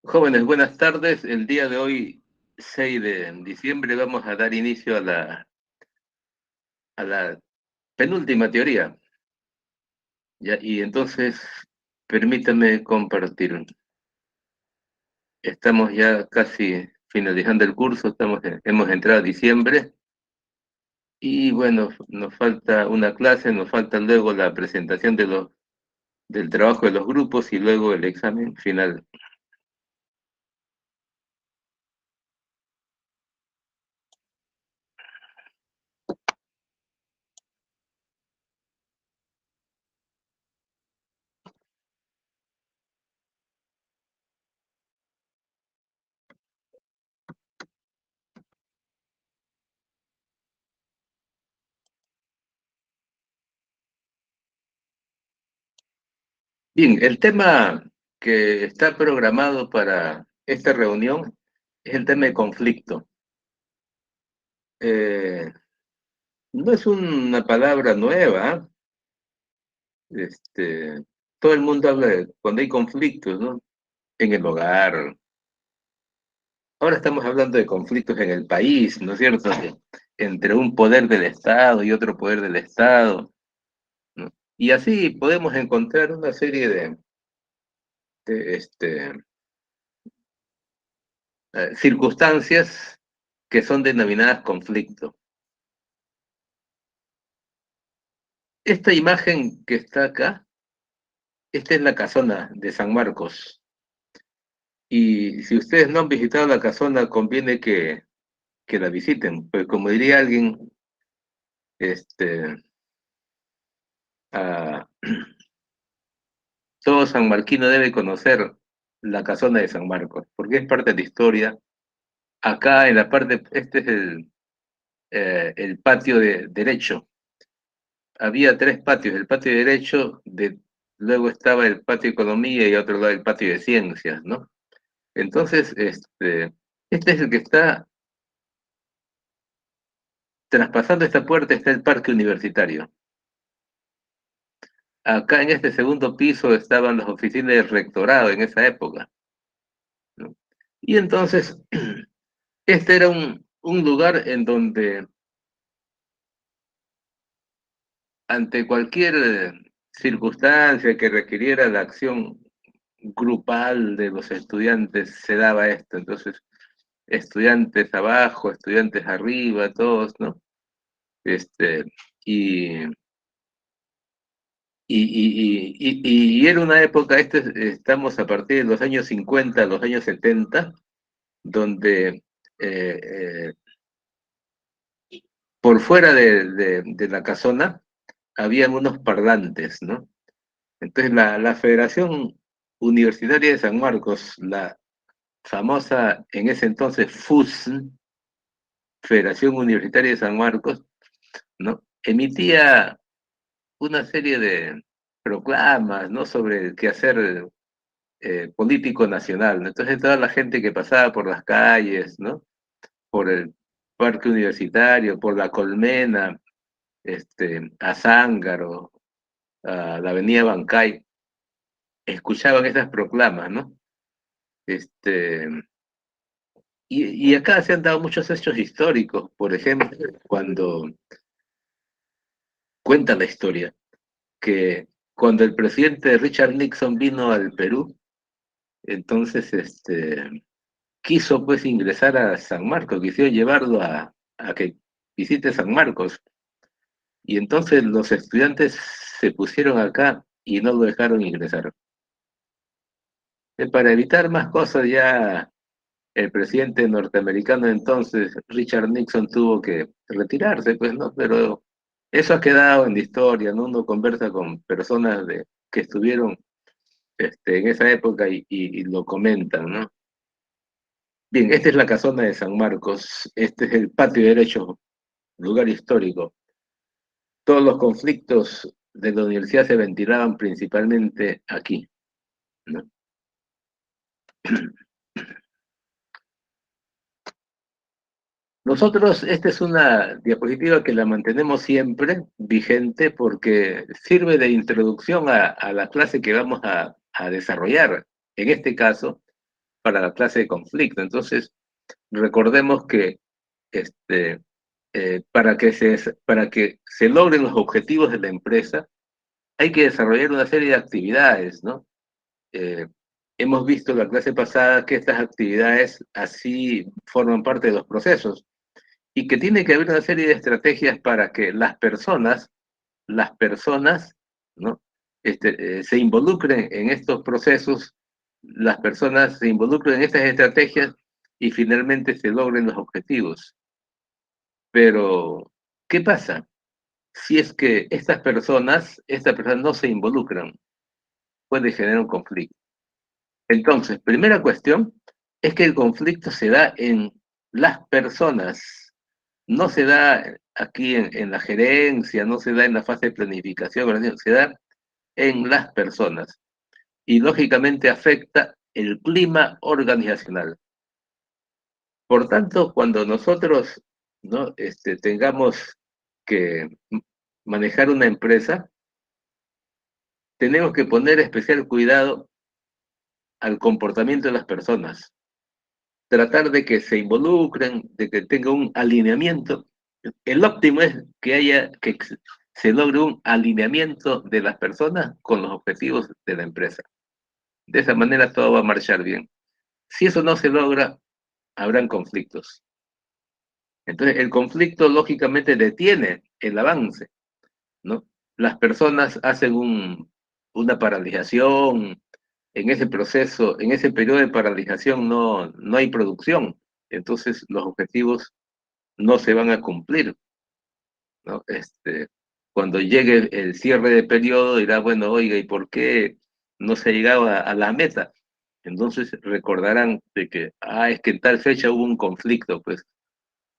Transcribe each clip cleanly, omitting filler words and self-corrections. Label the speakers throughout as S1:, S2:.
S1: Jóvenes, buenas tardes. El día de hoy, 6 de diciembre, vamos a dar inicio a la penúltima teoría. Ya, y entonces, permítame compartir. Estamos ya casi finalizando el curso, hemos entrado a diciembre y bueno, nos falta una clase, nos falta luego la presentación del trabajo de los grupos y luego el examen final. Bien, el tema que está programado para esta reunión es el tema de conflicto. Eh, no es una palabra nueva. Este, todo el mundo habla de cuando hay conflictos, ¿no? En el hogar. Ahora estamos hablando de conflictos en el país, ¿no es cierto? Entre un poder del Estado y otro poder del Estado, ¿no? Y así podemos encontrar una serie de circunstancias que son denominadas conflicto. Esta imagen que está acá, esta es la casona de San Marcos. Y si ustedes no han visitado la casona, conviene que la visiten. Pues como diría alguien, este, ah, todo sanmarquino debe conocer la casona de San Marcos, porque es parte de la historia. Acá en la parte, este es el patio de derecho. Había tres patios, el patio de derecho, luego estaba el patio de economía y otro lado el patio de ciencias, ¿no? Entonces, este es el que está, traspasando esta puerta está el parque universitario. Acá en este segundo piso estaban las oficinas del rectorado en esa época, ¿no? Y entonces, este era un lugar en donde ante cualquier circunstancia que requiriera la acción grupal de los estudiantes se daba esto. Entonces, estudiantes abajo, estudiantes arriba, todos, ¿no? Este, y, y era una época, estamos a partir de los años 50, los años 70, donde eh, eh, por fuera de la casona habían unos parlantes, ¿no? Entonces la Federación Universitaria de San Marcos, la famosa en ese entonces FUSN, Federación Universitaria de San Marcos, ¿no? Emitía una serie de proclamas, ¿no? Sobre el quehacer político nacional, ¿no? Entonces toda la gente que pasaba por las calles, ¿no? Por el parque universitario, por la Colmena, a Zángaro, a la avenida Bancay, escuchaban esas proclamas, ¿no? Este, y acá se han dado muchos hechos históricos, por ejemplo, cuando cuenta la historia, que cuando el presidente Richard Nixon vino al Perú, entonces quiso pues ingresar a San Marcos, quisiera llevarlo a que visite San Marcos, y entonces los estudiantes se pusieron acá y no lo dejaron ingresar. Para evitar más cosas ya el presidente norteamericano entonces, Richard Nixon, tuvo que retirarse, pues, ¿no? Pero eso ha quedado en la historia, ¿no? Uno conversa con personas que estuvieron en esa época y lo comentan, ¿no? Bien, esta es la casona de San Marcos, este es el patio derecho, lugar histórico. Todos los conflictos de la universidad se ventilaban principalmente aquí, ¿no? Nosotros, esta es una diapositiva que la mantenemos siempre vigente porque sirve de introducción a la clase que vamos a desarrollar. En este caso, para la clase de conflicto. Entonces, recordemos que para que se logren los objetivos de la empresa, hay que desarrollar una serie de actividades, ¿no? Eh, Hemos visto la clase pasada que estas actividades así forman parte de los procesos y que tiene que haber una serie de estrategias para que las personas, ¿no? Se involucren en estos procesos, las personas se involucren en estas estrategias y finalmente se logren los objetivos. Pero, ¿qué pasa? Si es que estas personas no se involucran, puede generar un conflicto. Entonces, primera cuestión es que el conflicto se da en las personas, no se da aquí en la gerencia, no se da en la fase de planificación, se da en las personas y lógicamente afecta el clima organizacional. Por tanto, cuando nosotros, ¿no? Tengamos que manejar una empresa, tenemos que poner especial cuidado al comportamiento de las personas, tratar de que se involucren, de que tenga un alineamiento. El óptimo es que se logre un alineamiento de las personas con los objetivos de la empresa. De esa manera todo va a marchar bien. Si eso no se logra, habrán conflictos. Entonces, el conflicto lógicamente detiene el avance, ¿no? Las personas hacen una paralización, en ese proceso, en ese periodo de paralización no hay producción, entonces los objetivos no se van a cumplir, ¿no? Cuando llegue el cierre de periodo dirá, bueno, oiga, ¿y por qué no se ha llegado a la meta? Entonces recordarán de que, es que en tal fecha hubo un conflicto, pues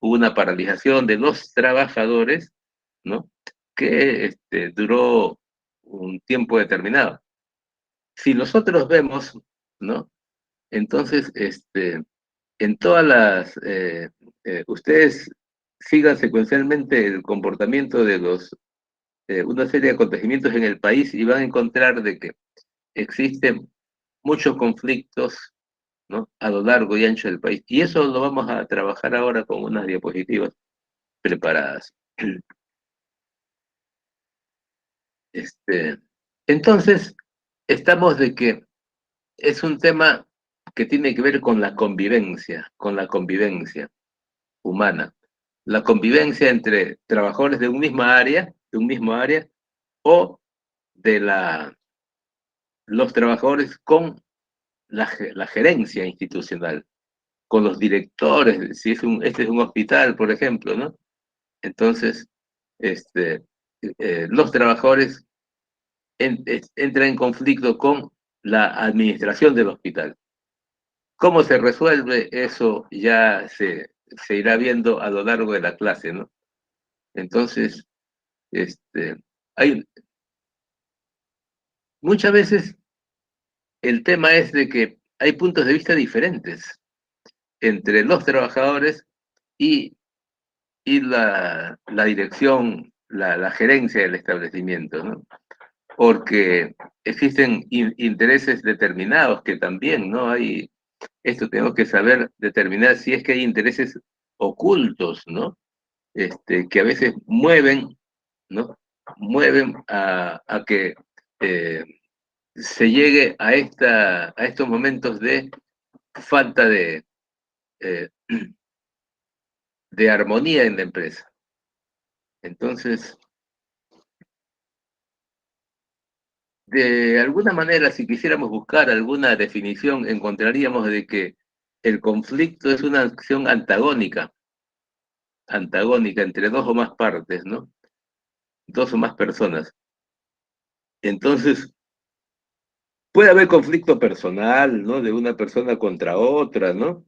S1: hubo una paralización de los trabajadores, ¿no? Que duró un tiempo determinado. Si nosotros vemos, ¿no? Entonces, en todas ustedes sigan secuencialmente el comportamiento de una serie de acontecimientos en el país y van a encontrar de que existen muchos conflictos, ¿no? A lo largo y ancho del país. Y eso lo vamos a trabajar ahora con unas diapositivas preparadas. Este, entonces, estamos de que es un tema que tiene que ver con la convivencia humana, la convivencia entre trabajadores de un mismo área, o de los trabajadores con la gerencia institucional, con los directores, si este es un hospital, por ejemplo, ¿no? Entonces, este, los trabajadores entran en conflicto con la administración del hospital. ¿Cómo se resuelve eso? Ya se irá viendo a lo largo de la clase, ¿no? Entonces, este, hay muchas veces el tema es de que hay puntos de vista diferentes entre los trabajadores y, y la dirección, la gerencia del establecimiento, ¿no? Porque existen intereses determinados que también, ¿no? Esto tenemos que saber determinar si es que hay intereses ocultos, ¿no? Que a veces mueven, ¿no? Mueven a que eh, se llegue a estos momentos de falta eh, de armonía en la empresa. Entonces, de alguna manera, si quisiéramos buscar alguna definición, encontraríamos de que el conflicto es una acción antagónica entre dos o más partes, ¿no? Dos o más personas. Entonces, puede haber conflicto personal, ¿no? De una persona contra otra, ¿no?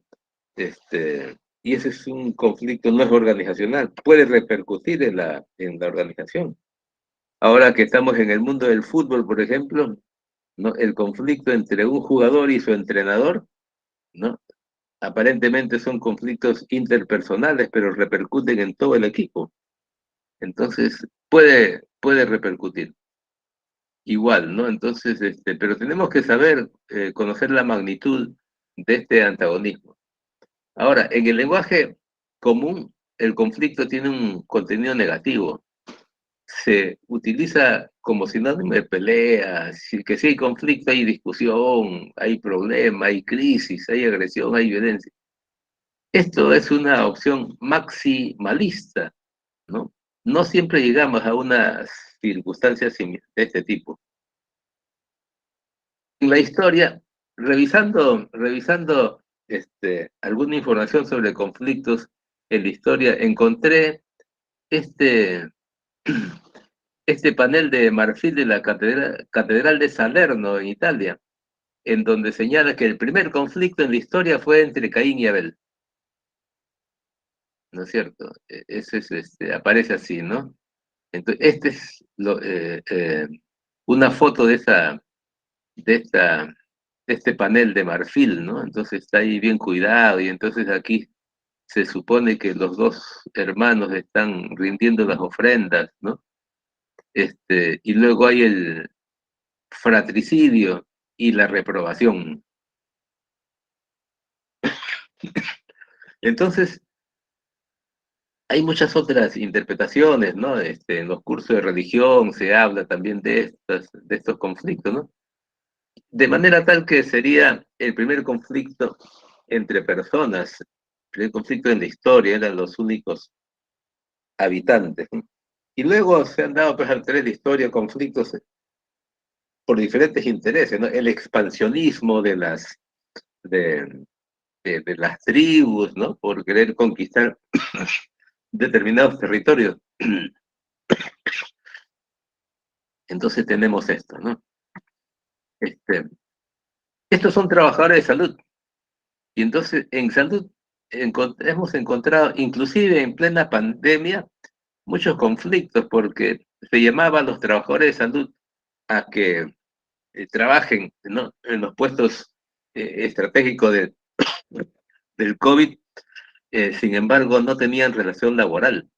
S1: Y ese es un conflicto, no es organizacional, puede repercutir en la organización. Ahora que estamos en el mundo del fútbol, por ejemplo, ¿no? El conflicto entre un jugador y su entrenador, ¿no? Aparentemente son conflictos interpersonales, pero repercuten en todo el equipo. Entonces, puede repercutir igual, ¿no? Entonces, pero tenemos que saber conocer la magnitud de este antagonismo. Ahora, en el lenguaje común, el conflicto tiene un contenido negativo. Se utiliza como sinónimo de pelea, que si hay conflicto hay discusión, hay problema, hay crisis, hay agresión, hay violencia. Esto es una opción maximalista, ¿no? No siempre llegamos a unas circunstancias de este tipo. En la historia, revisando alguna información sobre conflictos en la historia, encontré este, este panel de marfil de la Catedral de Salerno, en Italia, en donde señala que el primer conflicto en la historia fue entre Caín y Abel, ¿no es cierto? Ese es, aparece así, ¿no? Entonces, una foto de esta, de este panel de marfil, ¿no? Entonces está ahí bien cuidado y entonces aquí se supone que los dos hermanos están rindiendo las ofrendas, ¿no? Y luego hay el fratricidio y la reprobación. Entonces, hay muchas otras interpretaciones, ¿no? En los cursos de religión se habla también de estos conflictos, ¿no? De manera tal que sería el primer conflicto entre personas, el primer conflicto en la historia, eran los únicos habitantes, ¿no? Y luego se han dado pues al través de la historia conflictos por diferentes intereses, ¿no? El expansionismo de, de las tribus, ¿no? Por querer conquistar determinados territorios. Entonces tenemos esto, ¿no? Este, estos son trabajadores de salud. Y entonces en salud hemos encontrado, inclusive en plena pandemia, muchos conflictos porque se llamaba a los trabajadores de salud a que trabajen, ¿no? En los puestos estratégicos del COVID, sin embargo no tenían relación laboral.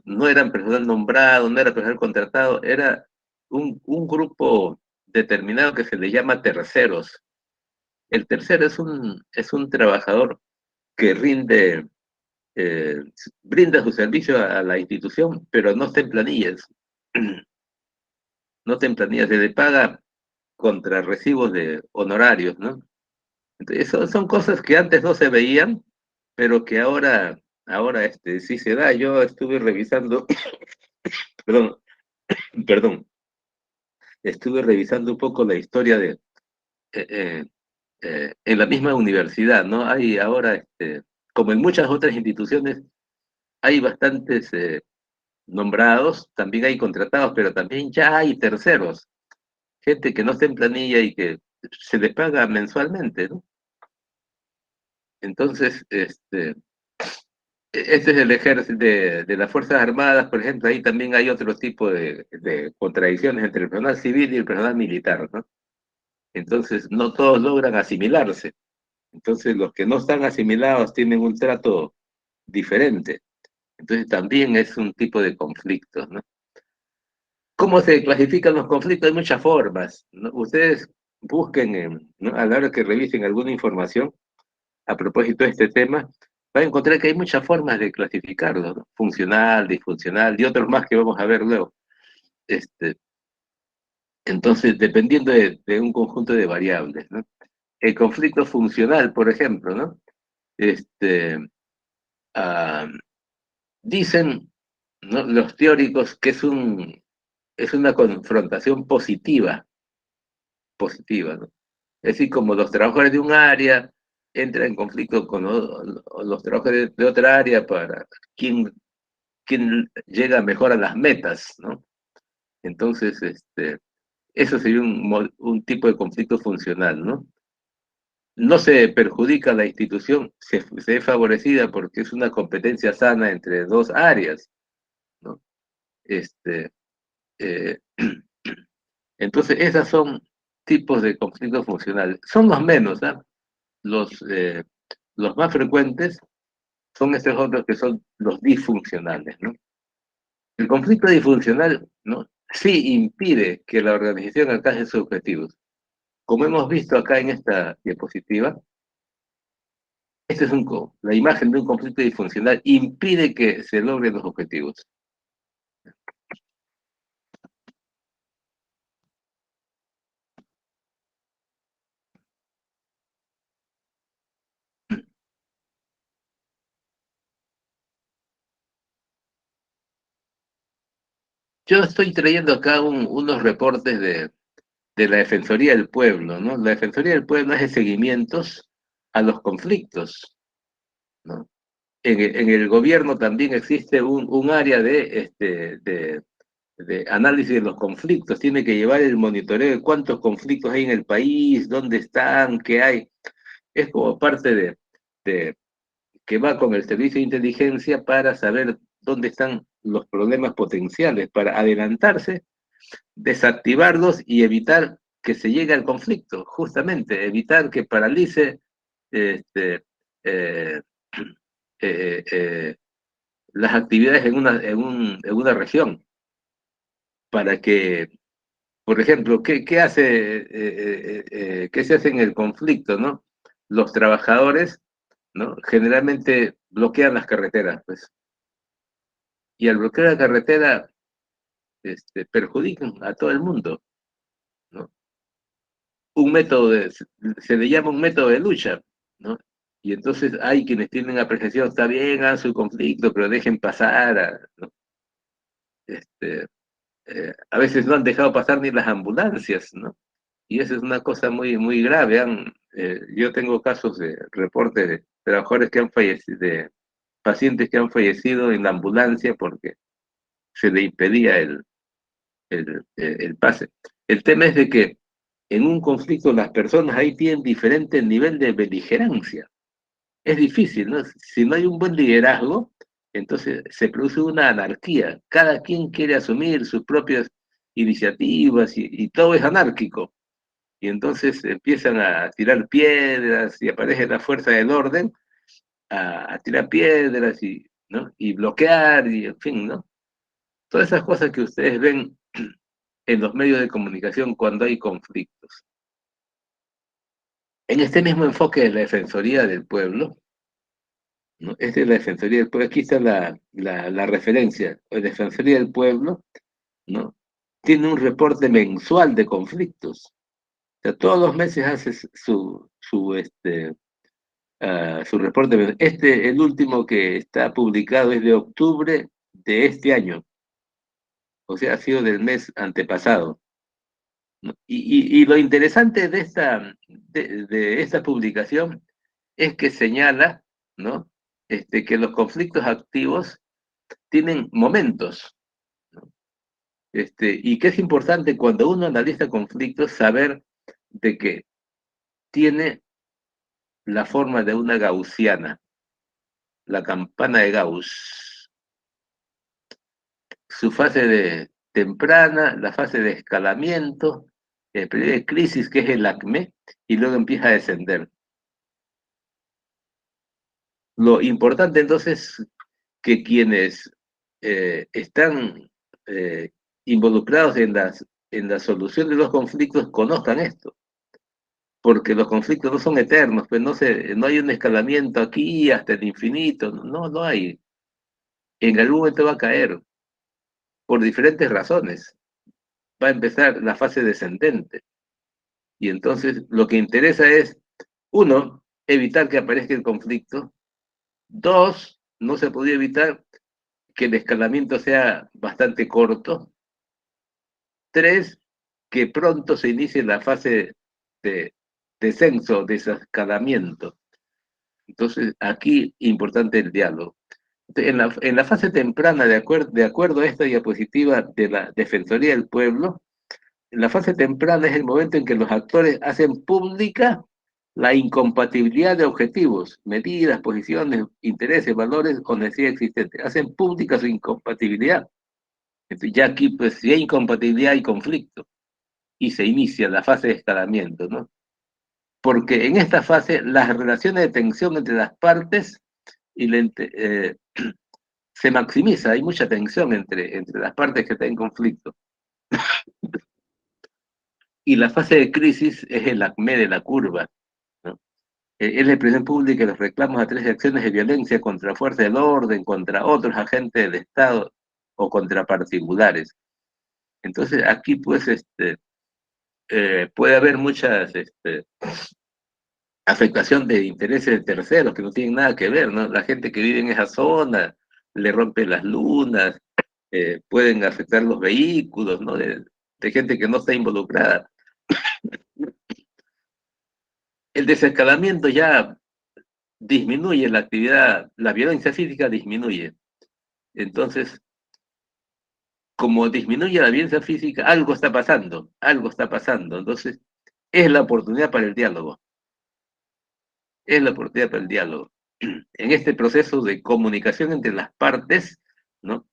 S1: No eran personal nombrado, no era personal contratado, era un grupo determinado que se le llama terceros. El tercero es un trabajador que eh, brinda su servicio a la institución, pero no está en planillas. No está en planillas, se le paga contra recibos de honorarios, ¿no? Entonces, son cosas que antes no se veían, pero que ahora sí se da. Yo estuve revisando, perdón, perdón, estuve revisando un poco la historia eh, eh, en la misma universidad, ¿no? Hay ahora, como en muchas otras instituciones, hay bastantes nombrados, también hay contratados, pero también ya hay terceros, gente que no está en planilla y que se les paga mensualmente, ¿no? Entonces, este es el ejército de las Fuerzas Armadas, por ejemplo, ahí también hay otro tipo de contradicciones entre el personal civil y el personal militar, ¿no? Entonces, no todos logran asimilarse. Entonces, los que no están asimilados tienen un trato diferente. Entonces, también es un tipo de conflicto, ¿no? ¿Cómo se clasifican los conflictos? Hay muchas formas, ¿no? Ustedes busquen, ¿no? A la hora que revisen alguna información a propósito de este tema, van a encontrar que hay muchas formas de clasificarlo, ¿no? Funcional, disfuncional y otros más que vamos a ver luego. Este, entonces, dependiendo de un conjunto de variables, ¿no? El conflicto funcional, por ejemplo, ¿no? Este, ah, dicen, ¿no? Los teóricos que es una confrontación positiva, ¿no? Es decir, como los trabajadores de un área entran en conflicto con los trabajadores de otra área para quién, quién llega mejor a las metas, ¿no? Entonces, eso sería un tipo de conflicto funcional, ¿no? No se perjudica a la institución, se ve favorecida porque es una competencia sana entre dos áreas, ¿no? Este, eh, entonces, esas son tipos de conflictos funcionales. Son los menos, ¿ah? Los, eh, los más frecuentes son estos otros que son los disfuncionales, ¿no? El conflicto disfuncional, ¿no? Sí impide que la organización alcance sus objetivos. Como hemos visto acá en esta diapositiva, este es la imagen de un conflicto disfuncional impide que se logren los objetivos. Yo estoy trayendo acá unos reportes de la Defensoría del Pueblo, ¿no? La Defensoría del Pueblo hace seguimientos a los conflictos, ¿no? En el gobierno también existe un área de análisis de los conflictos, tiene que llevar el monitoreo de cuántos conflictos hay en el país, dónde están, qué hay. Es como parte de que va con el servicio de inteligencia para saber dónde están los problemas potenciales, para adelantarse, desactivarlos y evitar que se llegue al conflicto, justamente, evitar que paralice este, eh, eh, eh, las actividades en una región, para que, por ejemplo, ¿qué se hace en el conflicto, no? Los trabajadores, ¿no? Generalmente bloquean las carreteras, pues, y al bloquear la carretera, perjudican a todo el mundo, ¿no? Un método se le llama un método de lucha, ¿no? Y entonces hay quienes tienen apreciación, está bien, hagan su conflicto, pero dejen pasar, ¿no? Este, a veces no han dejado pasar ni las ambulancias, ¿no? Y eso es una cosa muy, muy grave. Yo tengo casos de reportes de trabajadores que han fallecido, de pacientes que han fallecido en la ambulancia porque se le impedía el pase. El tema es de que en un conflicto las personas ahí tienen diferente nivel de beligerancia. Es difícil, ¿no? Si no hay un buen liderazgo, entonces se produce una anarquía. Cada quien quiere asumir sus propias iniciativas y todo es anárquico. Y entonces empiezan a tirar piedras y aparece la fuerza del orden a tirar piedras y, ¿no? Y bloquear y en fin, ¿no? Todas esas cosas que ustedes ven en los medios de comunicación cuando hay conflictos. En este mismo enfoque de la Defensoría del Pueblo, ¿no? Esta es la Defensoría del Pueblo, aquí está la referencia. La Defensoría del Pueblo, ¿no? Tiene un reporte mensual de conflictos. O sea, todos los meses hace su reporte. El último que está publicado es de octubre de este año, o sea, ha sido del mes antepasado, ¿no? Y lo interesante de esta publicación es que señala, ¿no? Que los conflictos activos tienen momentos, ¿no? Y que es importante cuando uno analiza conflictos saber de que tiene la forma de una gaussiana, la campana de Gauss, su fase de temprana, la fase de escalamiento, el periodo de crisis que es el acme, y luego empieza a descender. Lo importante entonces que quienes están involucrados en la solución de los conflictos conozcan esto, porque los conflictos no son eternos, pues no hay un escalamiento aquí hasta el infinito, no hay. En algún momento va a caer, por diferentes razones. Va a empezar la fase descendente. Y entonces lo que interesa es, uno, evitar que aparezca el conflicto. Dos, no se podía evitar que el escalamiento sea bastante corto. Tres, que pronto se inicie la fase de descenso, desescalamiento. Entonces, aquí importante el diálogo. En la fase temprana, de acuerdo a esta diapositiva de la Defensoría del Pueblo, la fase temprana es el momento en que los actores hacen pública la incompatibilidad de objetivos, medidas, posiciones, intereses, valores o necesidades existentes. Hacen pública su incompatibilidad. Entonces, ya aquí, pues, si hay incompatibilidad, hay conflicto. Y se inicia la fase de escalamiento, ¿no? Porque en esta fase, las relaciones de tensión entre las partes y se maximiza, hay mucha tensión entre las partes que están en conflicto. y la fase de crisis es el acme de la curva, ¿no? Es la expresión pública de los reclamos a tres acciones de violencia contra fuerzas del orden, contra otros agentes del Estado o contra particulares. Entonces aquí pues puede haber muchas afectación de intereses de terceros que no tienen nada que ver, ¿no? La gente que vive en esa zona le rompe las lunas, pueden afectar los vehículos, ¿no? De gente que no está involucrada. El desescalamiento ya disminuye la actividad, la violencia física disminuye. Entonces, como disminuye la violencia física, algo está pasando, algo está pasando. Entonces, es la oportunidad para el diálogo, es la oportunidad para el diálogo. En este proceso de comunicación entre las partes, ¿no?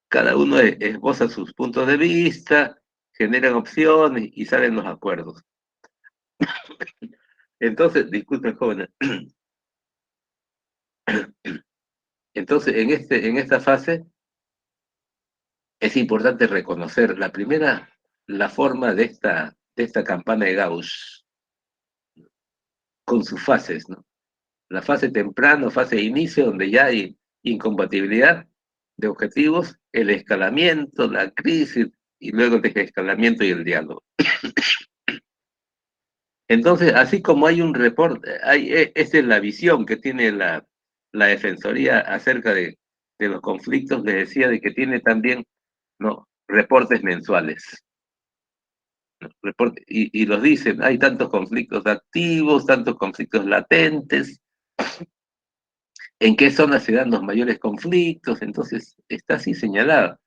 S1: Cada uno esboza sus puntos de vista, generan opciones y salen los acuerdos. Entonces, disculpen jóvenes, entonces en esta fase es importante reconocer la primera, la forma de esta campana de Gauss, con sus fases, ¿no? La fase temprana, fase de inicio, donde ya hay incompatibilidad de objetivos, el escalamiento, la crisis, y luego el desescalamiento y el diálogo. Entonces, así como hay un reporte, esa es la visión que tiene la Defensoría acerca de los conflictos, les decía de que tiene también, ¿no?, reportes mensuales, ¿no? Y los dicen, hay tantos conflictos activos, tantos conflictos latentes, en qué zonas se dan los mayores conflictos, entonces está así señalado.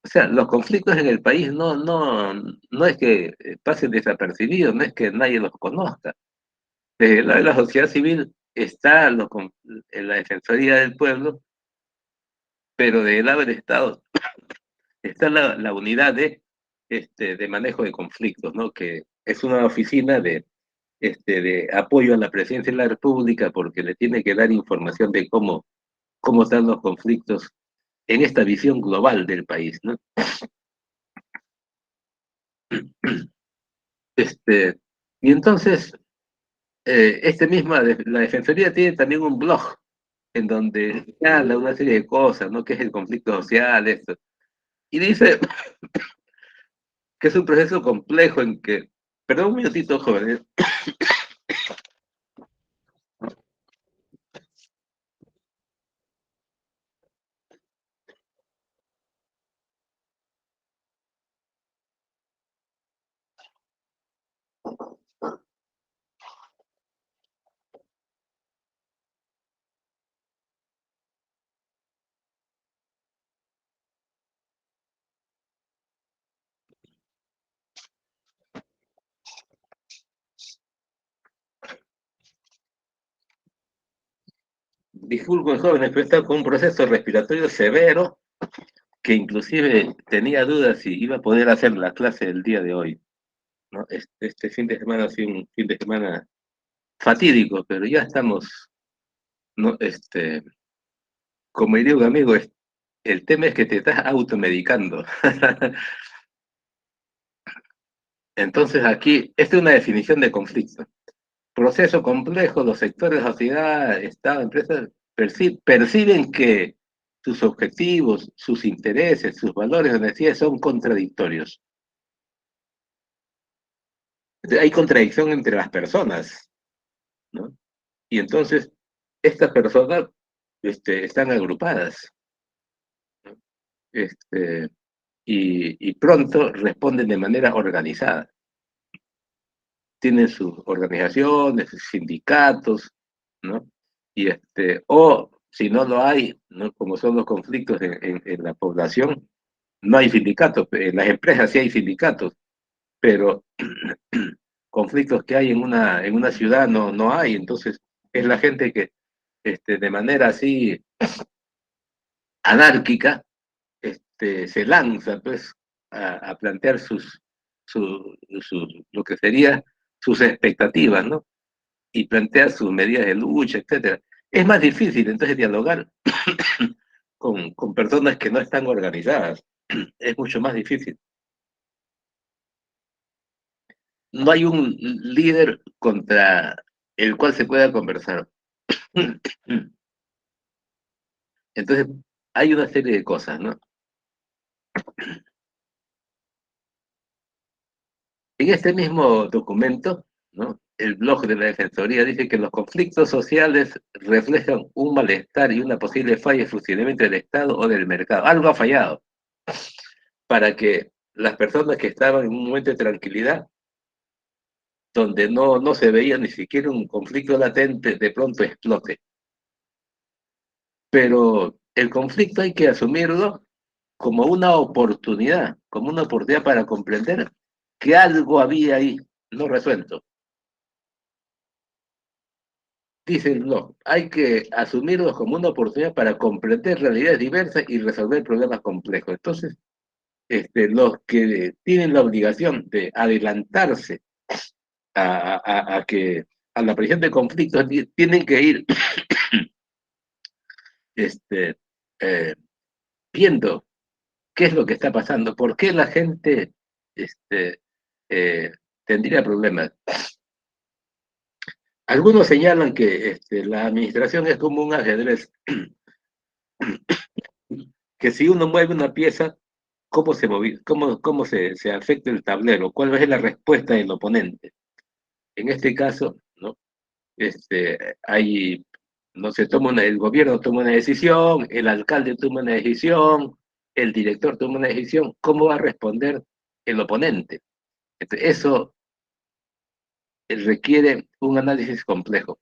S1: O sea, los conflictos en el país no es que pasen desapercibidos, no es que nadie los conozca. Desde el lado de la sociedad civil está en la Defensoría del Pueblo, pero del lado del Estado está la unidad de manejo de conflictos, ¿no? Que es una oficina de apoyo a la presidencia de la República porque le tiene que dar información de cómo están los conflictos en esta visión global del país, ¿no? Y entonces, la Defensoría tiene también un blog en donde habla una serie de cosas, ¿no? Que es el conflicto social, esto. Y dice que es un proceso complejo en que, perdón un minutito, jóvenes. Disculpen, jóvenes, pero está con un proceso respiratorio severo que inclusive tenía dudas si iba a poder hacer la clase del día de hoy, ¿no? Este fin de semana ha sido un fin de semana fatídico, pero ya estamos, ¿no? Como diría un amigo, el tema es que te estás automedicando. Entonces aquí, esta es una definición de conflicto. Proceso complejo, los sectores de la sociedad, Estado, empresas, perciben que sus objetivos, sus intereses, sus valores o necesidades son contradictorios. Hay contradicción entre las personas, ¿no? Y entonces, estas personas están agrupadas, ¿no? Y pronto responden de manera organizada. Tienen sus organizaciones, sus sindicatos, ¿no? O si no lo hay, ¿no? Como son los conflictos en la población, no hay sindicatos. En las empresas sí hay sindicatos, pero conflictos que hay en una ciudad no hay. Entonces, es la gente que de manera así anárquica se lanza pues a plantear lo que sería sus expectativas, ¿no? Y plantea sus medidas de lucha, etcétera. Es más difícil entonces dialogar con personas que no están organizadas. Es mucho más difícil. no hay un líder contra el cual se pueda conversar. Entonces, hay una serie de cosas, ¿no? En este mismo documento, ¿no? El blog de la Defensoría dice que los conflictos sociales reflejan un malestar y una posible falla de funcionamiento del Estado o del mercado. Algo ha fallado para que las personas que estaban en un momento de tranquilidad, donde no se veía ni siquiera un conflicto latente, de pronto explote. Pero el conflicto hay que asumirlo como una oportunidad para comprender que algo había ahí no resuelto. Dicen, no, hay que asumirlos como una oportunidad para comprender realidades diversas y resolver problemas complejos. Entonces, los que tienen la obligación de adelantarse a que a la aparición de conflictos tienen que ir este, eh, viendo qué es lo que está pasando, por qué la gente este, eh, tendría problemas. Algunos señalan que la administración es como un ajedrez, que si uno mueve una pieza, cómo se afecta el tablero, cuál es la respuesta del oponente. En este caso, ¿no? Hay, no se toma el gobierno toma una decisión, el alcalde toma una decisión, el director toma una decisión, ¿cómo va a responder el oponente? Eso requiere un análisis complejo.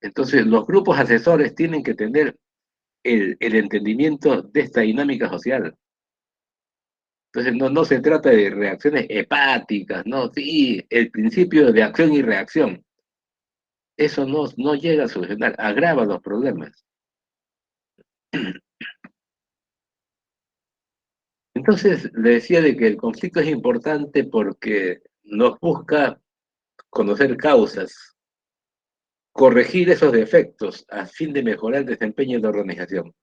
S1: Entonces, los grupos asesores tienen que tener el entendimiento de esta dinámica social. Entonces, no se trata de reacciones hepáticas, ¿no? Sí, el principio de acción y reacción. Eso no llega a solucionar, agrava los problemas. Entonces, le decía de que el conflicto es importante porque nos busca conocer causas, corregir esos defectos a fin de mejorar el desempeño de la organización.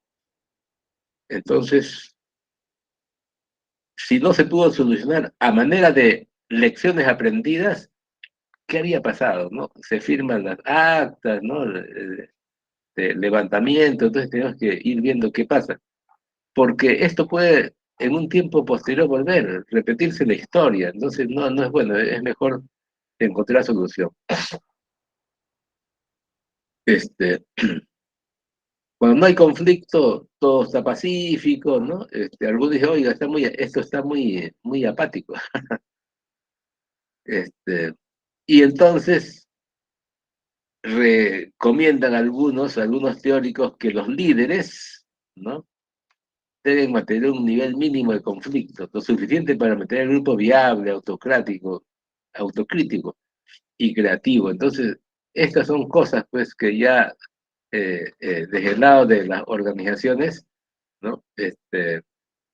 S1: Entonces, si no se pudo solucionar a manera de lecciones aprendidas, ¿qué había pasado? ¿No? Se firman las actas, ¿no? De levantamiento, entonces tenemos que ir viendo qué pasa. Porque esto puede en un tiempo posterior volver, repetirse la historia, entonces no es bueno, es mejor encontrar solución. Este, Cuando no hay conflicto, todo está pacífico, ¿no? Algunos dicen, oiga, esto está muy apático. Este, y entonces recomiendan algunos teóricos que los líderes, ¿no? Deben mantener un nivel mínimo de conflicto, lo suficiente para mantener el grupo viable, autocrítico y creativo. Entonces, estas son cosas, pues, que ya desde el lado de las organizaciones, ¿no?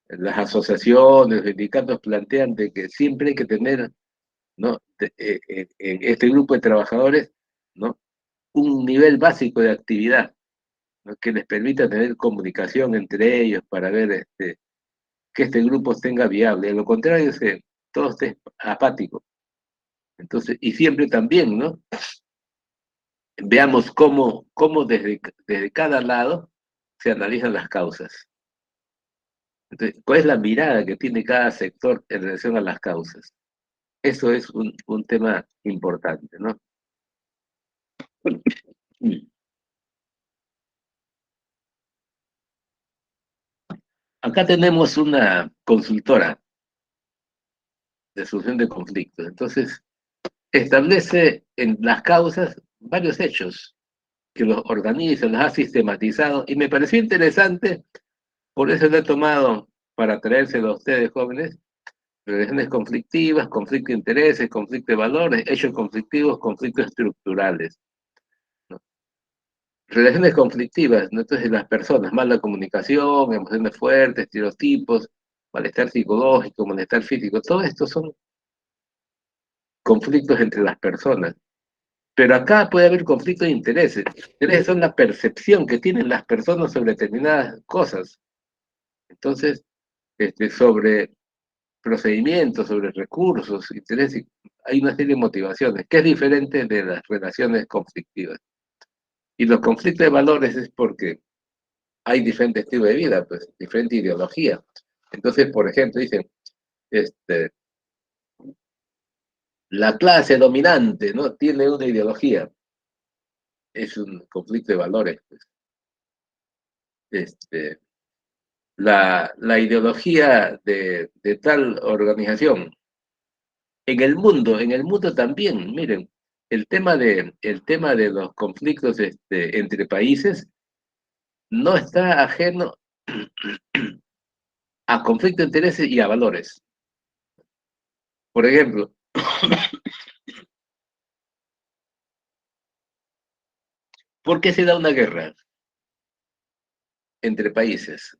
S1: Las asociaciones, los sindicatos plantean de que siempre hay que tener, ¿no? En este grupo de trabajadores, ¿no? Un nivel básico de actividad, ¿no? Que les permita tener comunicación entre ellos para ver que este grupo tenga viable. De lo contrario, todo esté apático. Entonces, y siempre también, ¿no? Veamos cómo desde cada lado se analizan las causas. Entonces, ¿cuál es la mirada que tiene cada sector en relación a las causas? Eso es un tema importante, ¿no? Acá tenemos una consultora de solución de conflictos. Entonces, establece en las causas varios hechos que los organiza, los ha sistematizado, y me pareció interesante, por eso lo he tomado para traérselo a ustedes jóvenes: relaciones conflictivas, conflicto de intereses, conflicto de valores, hechos conflictivos, conflictos estructurales, ¿no? Relaciones conflictivas, ¿no? Entonces las personas, mala comunicación, emociones fuertes, estereotipos, malestar psicológico, malestar físico, todo esto son conflictos entre las personas. Pero acá puede haber conflictos de intereses. Intereses son la percepción que tienen las personas sobre determinadas cosas. Entonces, sobre procedimientos, sobre recursos, intereses. hay una serie de motivaciones, que es diferente de las relaciones conflictivas. Y los conflictos de valores es porque hay diferentes estilos de vida, pues, diferente ideología. Entonces, por ejemplo, dicen, este, la clase dominante, ¿no? Tiene una ideología. Es un conflicto de valores, pues. Este, la ideología de tal organización. En el mundo también, miren, el tema de los conflictos entre países no está ajeno a conflicto de intereses y a valores. Por ejemplo, ¿por qué se da una guerra entre países?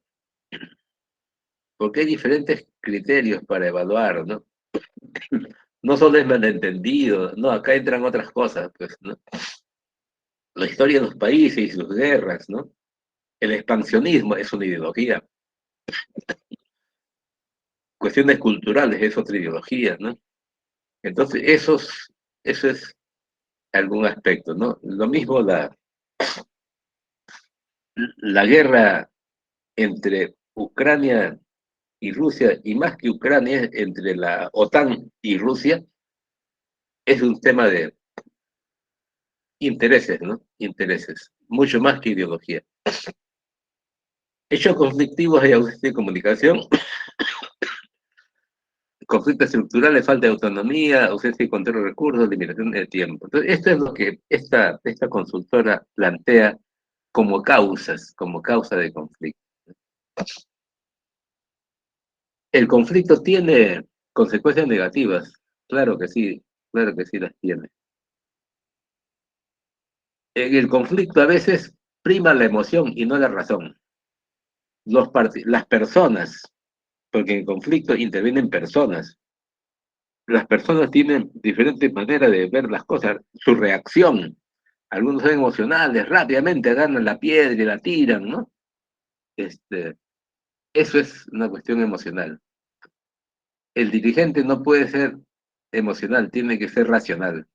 S1: Porque hay diferentes criterios para evaluar, ¿no? No solo es malentendido, no, acá entran otras cosas, pues, ¿no? La historia de los países y sus guerras, ¿no? El expansionismo es una ideología. Cuestiones culturales es otra ideología, ¿no? Entonces, eso es algún aspecto, ¿no? Lo mismo la guerra entre Ucrania y Rusia, y más que Ucrania, entre la OTAN y Rusia, es un tema de intereses, ¿no? Intereses, mucho más que ideología. Hechos conflictivos hay ausencia de comunicación, conflictos estructurales, falta de autonomía, ausencia de control de recursos, limitación de tiempo. Entonces, esto es lo que esta consultora plantea como causas, como causa de conflicto. El conflicto tiene consecuencias negativas, claro que sí las tiene. En el conflicto a veces prima la emoción y no la razón. Las personas, porque en el conflicto intervienen personas. Las personas tienen diferentes maneras de ver las cosas, su reacción. Algunos son emocionales, rápidamente agarran la piedra y la tiran, ¿no? Este, eso es una cuestión emocional. El dirigente no puede ser emocional, tiene que ser racional.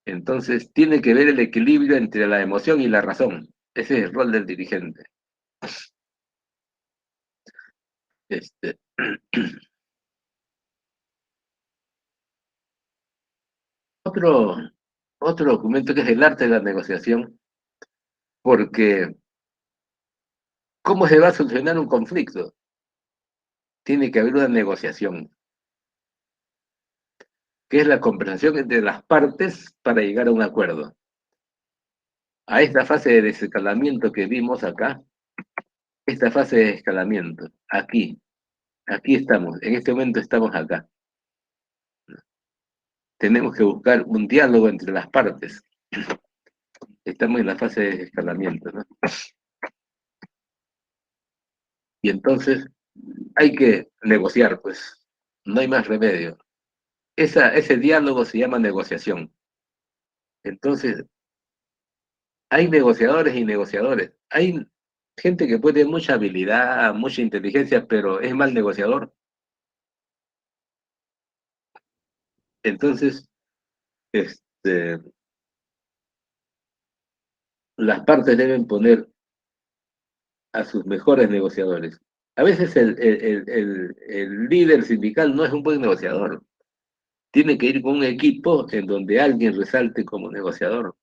S1: Entonces, tiene que ver el equilibrio entre la emoción y la razón. Ese es el rol del dirigente. Este, otro, otro documento que es el arte de la negociación, porque ¿cómo se va a solucionar un conflicto? Tiene que haber una negociación, que es la conversación entre las partes para llegar a un acuerdo. A esta fase de desescalamiento que vimos acá, esta fase de escalamiento, aquí estamos, en este momento estamos acá. Tenemos que buscar un diálogo entre las partes. Estamos en la fase de escalamiento, ¿no? Y entonces hay que negociar, pues, no hay más remedio. Ese diálogo se llama negociación. Entonces, hay negociadores y negociadores. Hay gente que puede tener mucha habilidad, mucha inteligencia, pero es mal negociador. Entonces, este, las partes deben poner a sus mejores negociadores. A veces el líder sindical no es un buen negociador. Tiene que ir con un equipo en donde alguien resalte como negociador.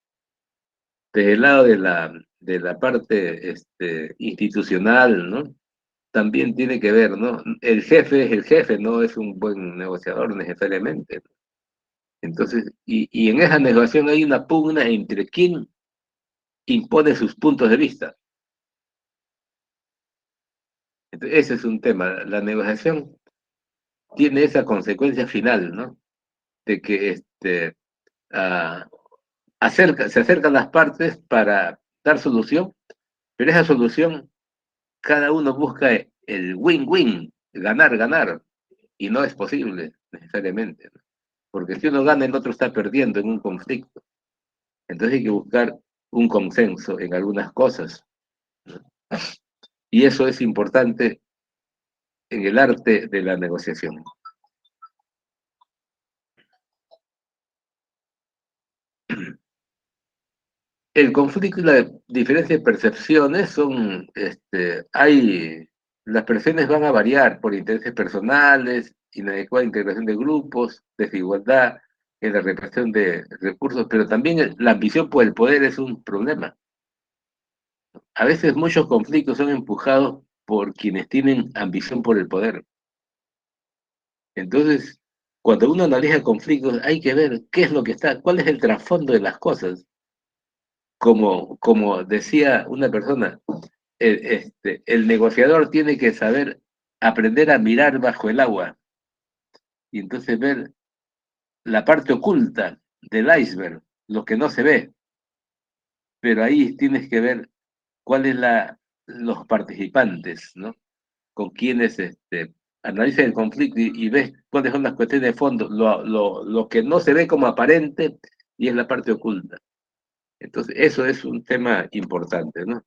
S1: Desde el lado de la parte institucional, ¿no? También tiene que ver, ¿no? El jefe es el jefe, no es un buen negociador necesariamente. Entonces, y en esa negociación hay una pugna entre quién impone sus puntos de vista. Entonces, ese es un tema. La negociación tiene esa consecuencia final, ¿no? De que ah, se acercan las partes para dar solución, pero esa solución cada uno busca el win-win, ganar, ganar, y no es posible necesariamente, ¿no? Porque si uno gana, el otro está perdiendo en un conflicto. Entonces hay que buscar un consenso en algunas cosas, ¿no? Y eso es importante en el arte de la negociación. el conflicto y la diferencia de percepciones son, las percepciones van a variar por intereses personales, inadecuada integración de grupos, desigualdad en la repartición de recursos, pero también la ambición por el poder es un problema. A veces muchos conflictos son empujados por quienes tienen ambición por el poder. Entonces, cuando uno analiza conflictos, hay que ver qué es lo que está, cuál es el trasfondo de las cosas. Como decía una persona, el negociador tiene que saber aprender a mirar bajo el agua y entonces ver la parte oculta del iceberg, lo que no se ve, pero ahí tienes que ver cuáles los participantes, ¿no? Con quienes analizas el conflicto y ves cuáles son las cuestiones de fondo, lo que no se ve como aparente y es la parte oculta. Entonces, eso es un tema importante, ¿no?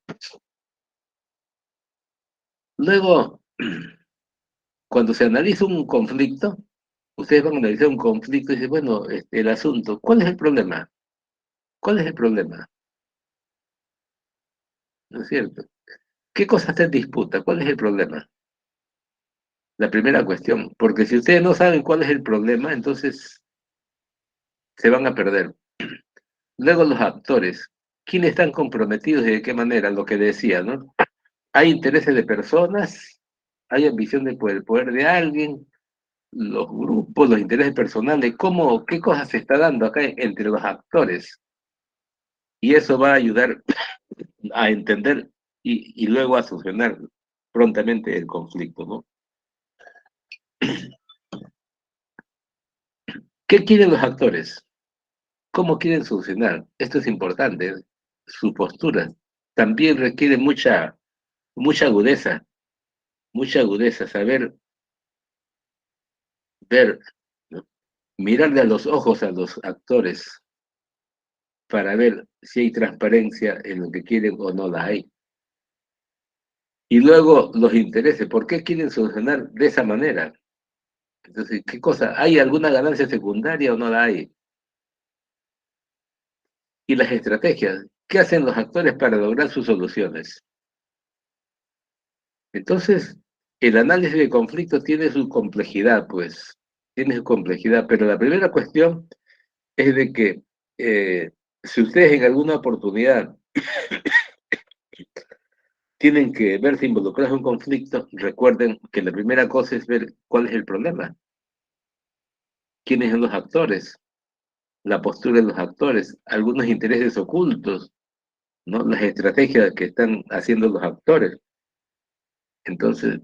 S1: Luego, cuando se analiza un conflicto, ustedes van a analizar un conflicto y dicen, bueno, el asunto, ¿cuál es el problema? ¿Cuál es el problema? ¿No es cierto? ¿Qué cosa está en disputa? ¿Cuál es el problema? La primera cuestión, porque si ustedes no saben cuál es el problema, entonces se van a perder. Luego los actores, ¿quiénes están comprometidos y de qué manera? Lo que decía, ¿no? Hay intereses de personas, hay ambición de poder de alguien, los grupos, los intereses personales, qué cosas se está dando acá entre los actores. Y eso va a ayudar a entender y luego a solucionar prontamente el conflicto, ¿no? ¿Qué quieren los actores? ¿Cómo quieren solucionar? Esto es importante, ¿eh? Su postura también requiere mucha mucha agudeza, saber ver, ¿no? Mirarle a los ojos a los actores para ver si hay transparencia en lo que quieren o no la hay. Y luego los intereses, ¿por qué quieren solucionar de esa manera? Entonces, ¿qué cosa? ¿Hay alguna ganancia secundaria o no la hay? Y las estrategias, ¿qué hacen los actores para lograr sus soluciones? Entonces, el análisis de conflicto tiene su complejidad, pues, tiene su complejidad, pero la primera cuestión es de que si ustedes en alguna oportunidad tienen que verse involucrados en un conflicto, recuerden que la primera cosa es ver cuál es el problema, quiénes son los actores, la postura de los actores, algunos intereses ocultos, ¿no? Las estrategias que están haciendo los actores. Entonces,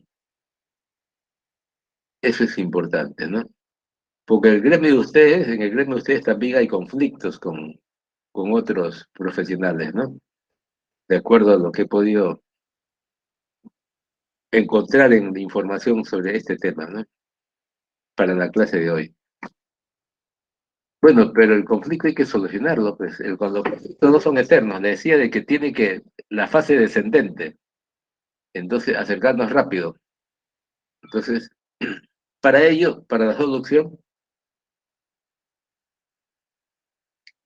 S1: eso es importante, ¿no? Porque en el gremio de ustedes también hay conflictos con otros profesionales, ¿no? De acuerdo a lo que he podido encontrar en la información sobre este tema, ¿no? Para la clase de hoy. Bueno, pero el conflicto hay que solucionarlo, pues. Cuando los conflictos no son eternos, le decía de que tiene que la fase descendente, entonces acercarnos rápido. Entonces, para ello, para la solución,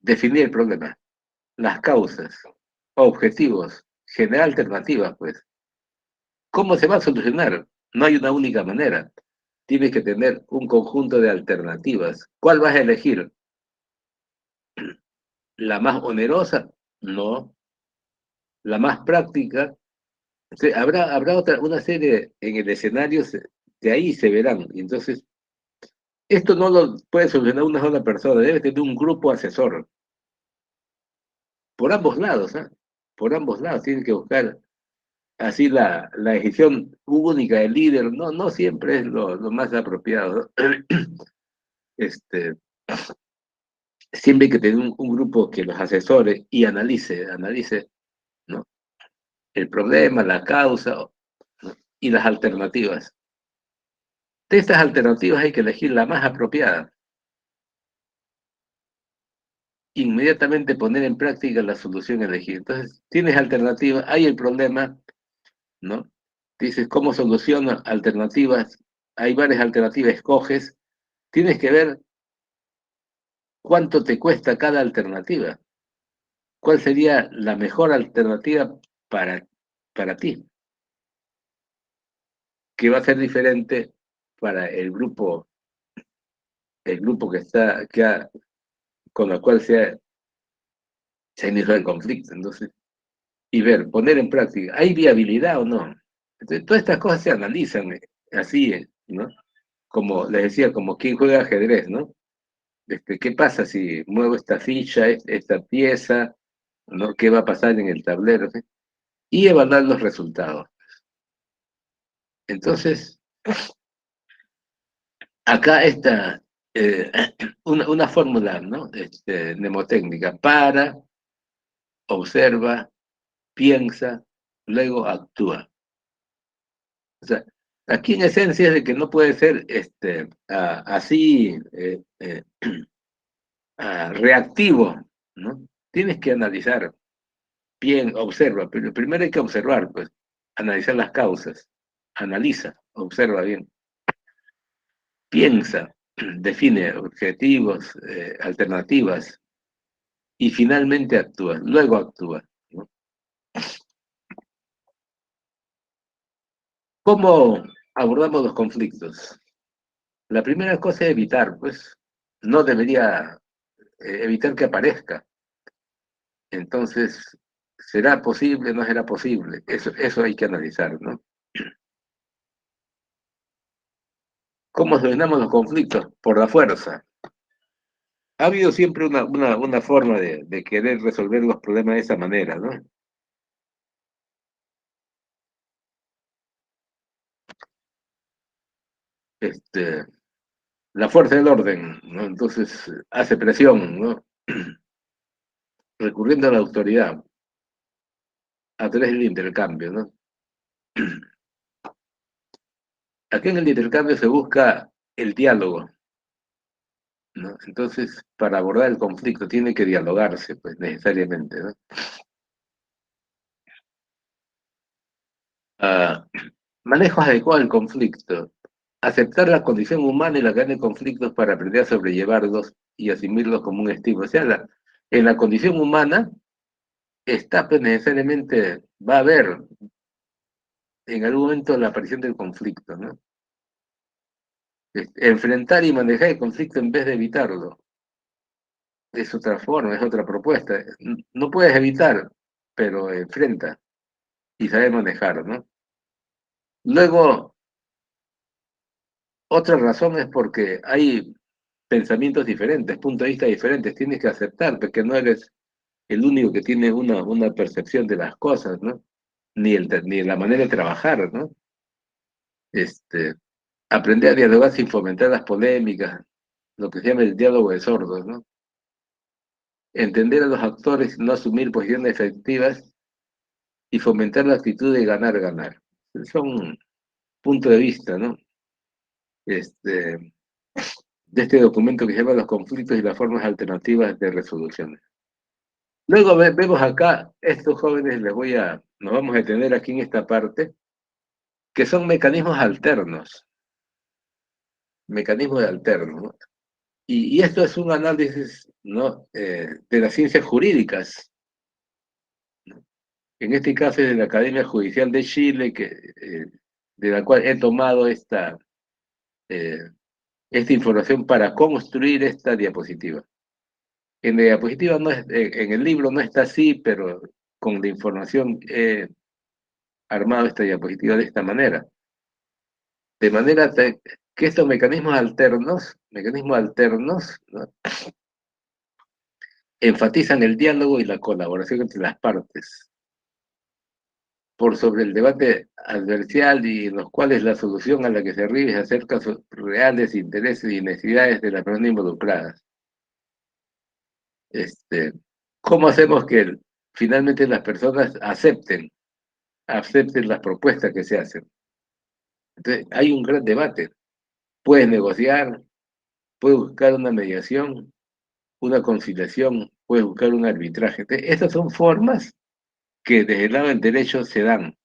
S1: definir el problema, las causas, objetivos, generar alternativas, pues. ¿Cómo se va a solucionar? No hay una única manera. Tienes que tener un conjunto de alternativas. ¿Cuál vas a elegir? ¿La más onerosa? No. ¿La más práctica? Sí, habrá una serie en el escenario, de ahí se verán. Y entonces, esto no lo puede solucionar una sola persona, debe tener un grupo asesor. Por ambos lados, ¿ah? Por ambos lados, tiene que buscar así la decisión única del líder, no siempre es lo más apropiado, ¿no? Este, siempre hay que tener un grupo que los asesore y analice, ¿no? El problema, la causa, ¿no? Y las alternativas. De estas alternativas hay que elegir la más apropiada. Inmediatamente poner en práctica la solución elegida. Entonces, tienes alternativas, hay el problema, ¿no? Dices, ¿cómo soluciono alternativas? Hay varias alternativas, escoges. Tienes que ver cuánto te cuesta cada alternativa. ¿cuál sería la mejor alternativa para ti? Que va a ser diferente para el grupo que está, con el cual se ha iniciado el conflicto. Entonces, y ver, poner en práctica, ¿hay viabilidad o no? Entonces, todas estas cosas se analizan así, ¿no? Como les decía, como quien juega ajedrez, ¿no? ¿Qué pasa si muevo esta ficha, esta pieza, ¿no? ¿Qué va a pasar en el tablero? ¿Sí? Y evaluar los resultados. Entonces, acá está una fórmula, ¿no? Mnemotécnica: para, observa, piensa, luego actúa. O sea, aquí en esencia es de que no puede ser así reactivo, ¿no? Tienes que analizar bien, observa, pero primero hay que observar, pues, analizar las causas, analiza, observa bien, piensa, define objetivos, alternativas, y finalmente actúa, luego actúa, ¿no? ¿Cómo abordamos los conflictos? La primera cosa es evitar, pues, no debería evitar que aparezca. Entonces, ¿será posible? ¿No será posible? Eso hay que analizar, ¿no? ¿Cómo solucionamos los conflictos? Por la fuerza. Ha habido siempre una forma de querer resolver los problemas de esa manera, ¿no? Este, la fuerza del orden, ¿no? Entonces hace presión, ¿no? Recurriendo a la autoridad a través del intercambio, ¿no? Aquí en el intercambio se busca el diálogo, ¿no? Entonces, para abordar el conflicto tiene que dialogarse, pues, necesariamente, ¿no? Ah, manejos adecuados del conflicto. Aceptar la condición humana y la gana de conflictos para aprender a sobrellevarlos y asumirlos como un estímulo. O sea, en la condición humana está, pues, necesariamente, va a haber en algún momento la aparición del conflicto, ¿no? Enfrentar y manejar el conflicto en vez de evitarlo. Es otra forma, es otra propuesta. No puedes evitar, pero enfrenta y sabe manejar, ¿no? Luego, otra razón es porque hay pensamientos diferentes, puntos de vista diferentes. Tienes que aceptar porque no eres el único que tiene una percepción de las cosas, ¿no? Ni la manera de trabajar, ¿no? Este, aprender a dialogar sin fomentar las polémicas, lo que se llama el diálogo de sordos, ¿no? Entender a los actores, no asumir posiciones efectivas y fomentar la actitud de ganar, ganar. Son puntos de vista, ¿no? Este, de este documento que se llama Los conflictos y las formas alternativas de resolución. Luego vemos acá, estos jóvenes nos vamos a detener aquí en esta parte, que son mecanismos alternos, ¿no? Y esto es un análisis, ¿no? De las ciencias jurídicas, ¿no? En este caso es de la Academia Judicial de Chile, de la cual he tomado eh, esta información para construir esta diapositiva. En la diapositiva no es, en el libro no está así, pero con la información he armado esta diapositiva de esta manera. De manera que estos mecanismos alternos, ¿no? Enfatizan el diálogo y la colaboración entre las partes, por sobre el debate adversarial y en los cuales la solución a la que se arriba es acerca de los reales intereses y necesidades de las personas involucradas. Este, ¿Cómo hacemos que finalmente las personas acepten las propuestas que se hacen? Entonces, hay un gran debate. Puedes negociar, puedes buscar una mediación, una conciliación, puedes buscar un arbitraje. Entonces, estas son formas que desde el lado del derecho se dan.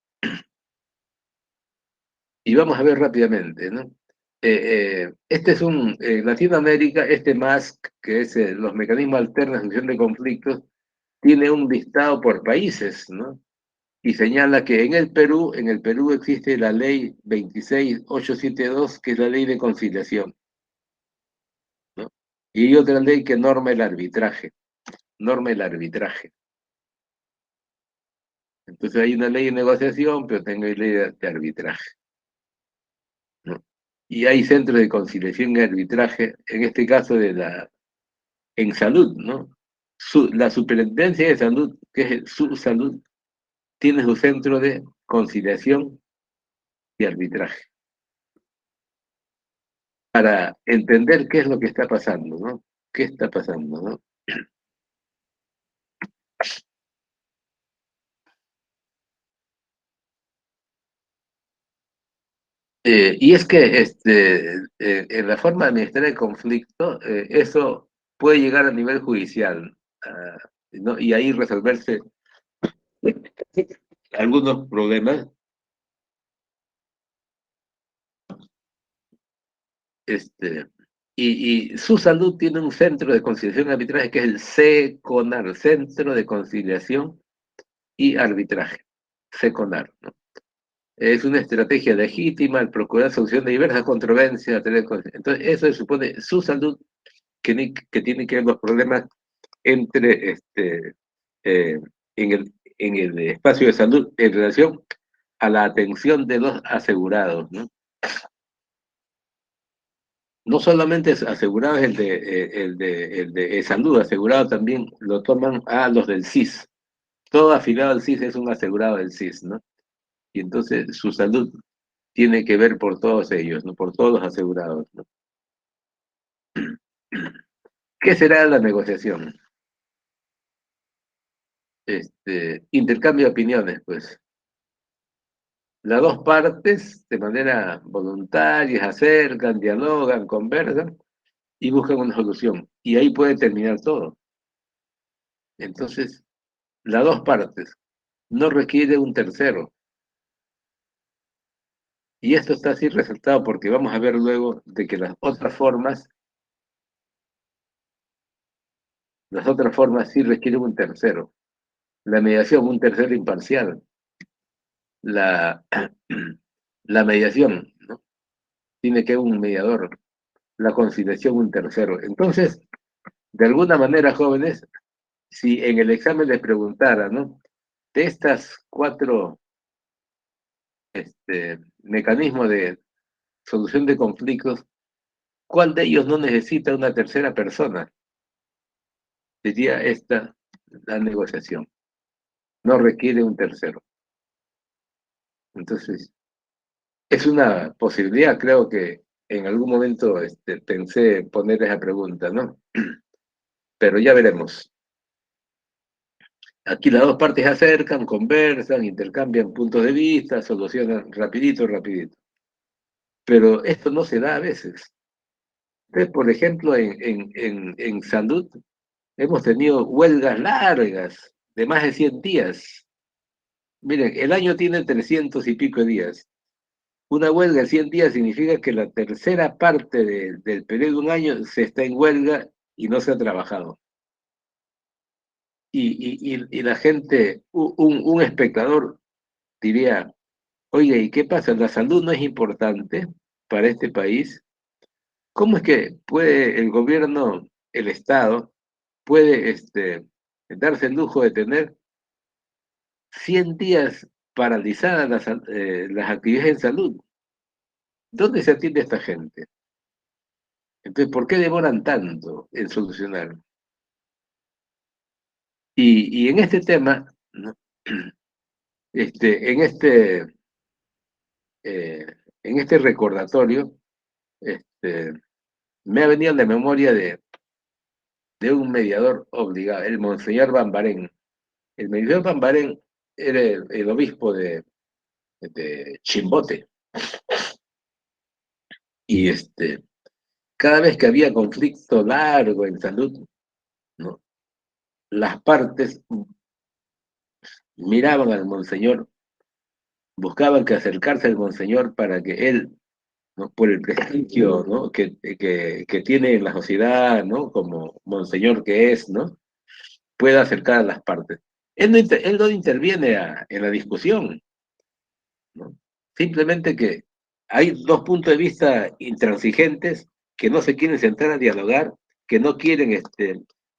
S1: Y vamos a ver rápidamente, ¿no? Este es Latinoamérica, este MASC, que es los mecanismos alternos de solución de conflictos, tiene un listado por países, ¿no? Y señala que en el Perú existe la ley 26872, que es la ley de conciliación, ¿no? Y hay otra ley que norma el arbitraje. Entonces hay una ley de negociación, pero también hay ley de arbitraje, ¿no? Y hay centros de conciliación y arbitraje, en este caso en salud, ¿no? La Superintendencia de Salud, que es su salud, tiene su centro de conciliación y arbitraje, para entender qué es lo que está pasando, ¿no? ¿Qué está pasando, no? Y es que en la forma de administrar el conflicto, eso puede llegar a nivel judicial, ¿no? Y ahí resolverse algunos problemas. Este, y su salud tiene un centro de conciliación y arbitraje que es el CECONAR, Centro de Conciliación y Arbitraje, CECONAR, ¿no? Es una estrategia legítima al procurar solución de diversas controversias. Entonces, eso se supone su salud, que tiene que ver los problemas entre eh, en el espacio de salud en relación a la atención de los asegurados, ¿no? No solamente es asegurado el de salud, asegurado también lo toman a los del CIS. Todo afiliado al CIS es un asegurado del CIS, ¿no? Y entonces su salud tiene que ver por todos ellos, ¿no? Por todos los asegurados, ¿no? ¿Qué será la negociación? Intercambio de opiniones, pues. Las dos partes, de manera voluntaria, se acercan, dialogan, conversan y buscan una solución. Y ahí puede terminar todo. Entonces, las dos partes no requiere un tercero. Y esto está así resaltado porque vamos a ver luego de que las otras formas sí requieren un tercero. La mediación, un tercero imparcial. La, la mediación, ¿no? Tiene que haber un mediador. La conciliación, un tercero. Entonces, de alguna manera, jóvenes, si en el examen les preguntara, ¿no? De estas cuatro mecanismos de solución de conflictos, ¿cuál de ellos no necesita una tercera persona? Sería esta la negociación. No requiere un tercero. Entonces, es una posibilidad, creo que en algún momento pensé poner esa pregunta, ¿no? Pero ya veremos. Aquí las dos partes se acercan, conversan, intercambian puntos de vista, solucionan rapidito, rapidito. Pero esto no se da a veces. Entonces, por ejemplo, en salud hemos tenido huelgas largas de más de 100 días. Miren, el año tiene 300 y pico de días. Una huelga de 100 días significa que la tercera parte del periodo de un año se está en huelga y no se ha trabajado. Y la gente, un espectador diría, oye, ¿y qué pasa? ¿La salud no es importante para este país? ¿Cómo es que puede el gobierno, el Estado, puede darse el lujo de tener 100 días paralizadas las actividades en salud? ¿Dónde se atiende a esta gente? Entonces, ¿por qué demoran tanto en solucionar? Y en este tema, ¿no? este, en este, eh, en este recordatorio, este, me ha venido a la memoria de un mediador obligado, el Monseñor Bambarén. El Monseñor Bambarén era el obispo de Chimbote. Y cada vez que había conflicto largo en salud, ¿no? Las partes miraban al Monseñor, buscaban que acercarse al Monseñor para que él, ¿no? Por el prestigio, ¿no? que tiene en la sociedad, ¿no? Como Monseñor que es, ¿no? pueda acercar a las partes. Él no interviene en la discusión, ¿no? Simplemente que hay dos puntos de vista intransigentes que no se quieren sentar a dialogar, que no quieren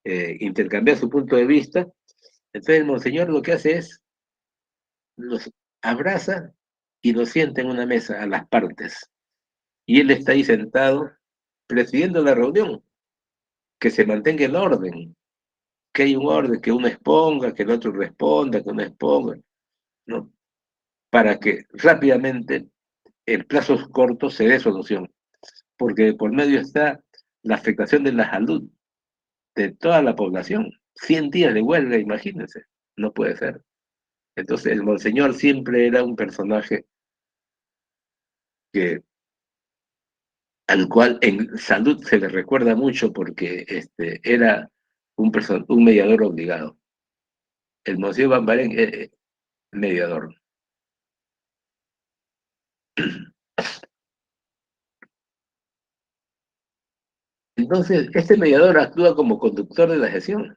S1: intercambiar su punto de vista. Entonces el monseñor lo que hace es los abraza y los sienta en una mesa a las partes. Y él está ahí sentado presidiendo la reunión, que se mantenga el orden, que hay un orden, que uno exponga, que el otro responda, que uno exponga, ¿no? Para que rápidamente, en plazos cortos, se dé solución. Porque por medio está la afectación de la salud de toda la población. 100 días de huelga, imagínense, no puede ser. Entonces, el monseñor siempre era un personaje que, al cual en salud se le recuerda mucho porque era un mediador obligado. El monseñor Van Baren, mediador. Entonces, este mediador actúa como conductor de la sesión.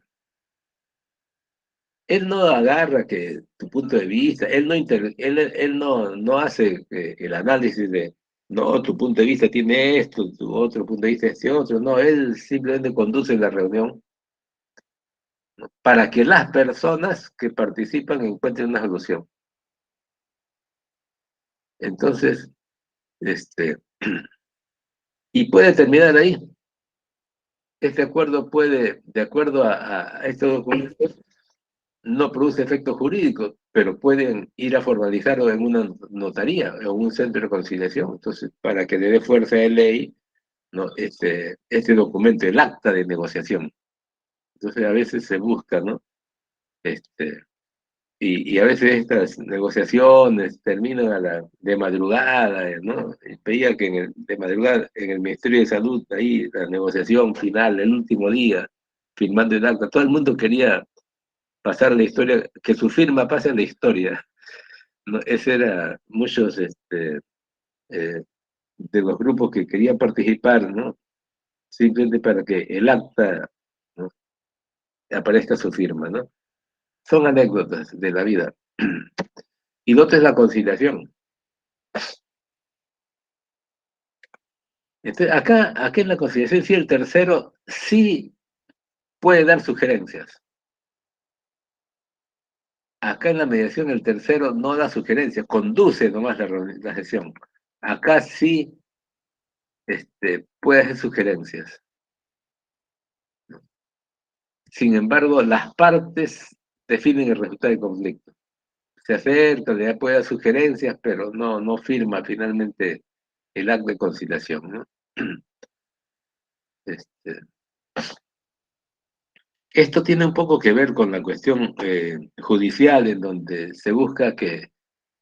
S1: Él no agarra que tu punto de vista, él no hace el análisis de, no, tu punto de vista tiene esto, tu otro punto de vista es este otro, no, él simplemente conduce la reunión, ¿no? Para que las personas que participan encuentren una solución. Entonces, este, y puede terminar ahí. Este acuerdo puede, de acuerdo a estos documentos, no produce efectos jurídicos, pero pueden ir a formalizarlo en una notaría o un centro de conciliación. Entonces, para que le dé fuerza de ley, ¿no? Este documento, el acta de negociación. Entonces, a veces se busca, ¿no? Este, y a veces estas negociaciones terminan de madrugada, ¿no? Y pedía que de madrugada en el Ministerio de Salud, ahí la negociación final, el último día, firmando el acta, todo el mundo quería pasar la historia, que su firma pase a la historia, ¿no? Ese era muchos de los grupos que querían participar, ¿no? Simplemente para que el acta, ¿no? Aparezca su firma, ¿no? Son anécdotas de la vida. Y lo otro es la conciliación. Entonces, acá en la conciliación, sí, el tercero sí puede dar sugerencias. Acá en la mediación, el tercero no da sugerencias, conduce nomás la sesión. Acá sí puede hacer sugerencias. Sin embargo, las partes definen el resultado del conflicto. Se acerca, le puede dar sugerencias, pero no firma finalmente el acto de conciliación, ¿no? Este, Esto tiene un poco que ver con la cuestión judicial, en donde se busca que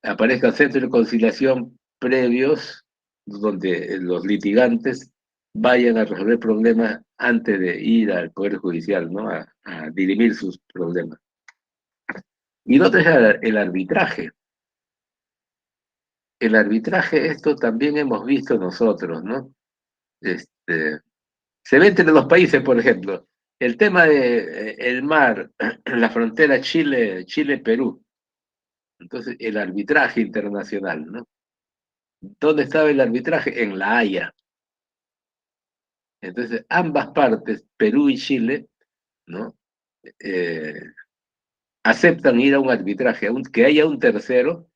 S1: aparezcan centros de conciliación previos, donde los litigantes vayan a resolver problemas antes de ir al Poder Judicial, ¿no? A dirimir sus problemas. Y lo otro es el arbitraje. El arbitraje, esto también hemos visto nosotros, ¿no? Este, Se ve entre los países, por ejemplo, el tema de el mar, la frontera Chile-Perú. Entonces, el arbitraje internacional, ¿no? ¿Dónde estaba el arbitraje? En La Haya. Entonces, ambas partes, Perú y Chile, ¿no? Eh, aceptan ir a un arbitraje, que haya un tercero,